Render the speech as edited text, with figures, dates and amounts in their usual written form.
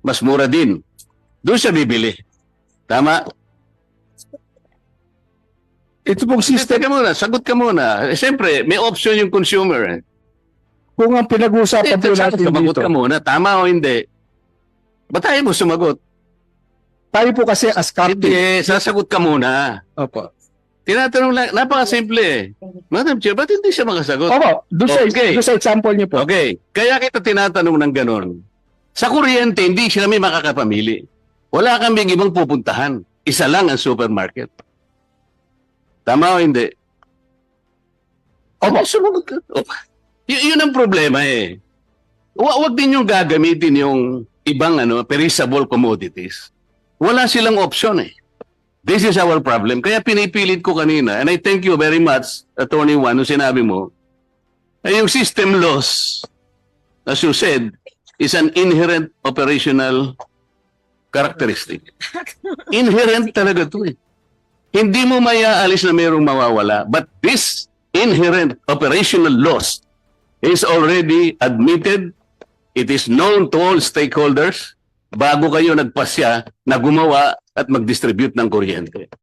mas mura din. Doon siya bibili. Tama? Ito pong system, Teka muna, sagot ka muna. Siyempre, may option yung consumer. kung ang pinag-uusapan po natin Sumagot dito, ka muna. Tama o hindi? Ba't tayo mo sumagot? tayo po kasi as captive. Hindi, sasagot ka muna. Opo. Tinatanong lang, napakasimple eh. Madam Chair, ba't hindi siya makasagot? Opo, Okay. doon sa example niyo po. Okay, kaya kita tinatanong ng ganon. Sa kuryente, hindi siya kami makakapamili. Wala kami ibang pupuntahan. Isa lang ang supermarket. Tama o hindi? Opo. Sumagot ka. Yun ang problema eh. Huwag din yung gagamitin yung ibang perishable commodities. Wala silang option eh. This is our problem. Kaya pinipilit ko kanina, and I thank you very much, Attorney Juan, nung sinabi mo, ay yung system loss, as you said, is an inherent operational characteristic. Inherent talaga to eh. Hindi mo mayaalis na mayroong mawawala. But this inherent operational loss is already admitted. It is known to all stakeholders bago kayo nagpasya na gumawa at mag-distribute ng kuryente.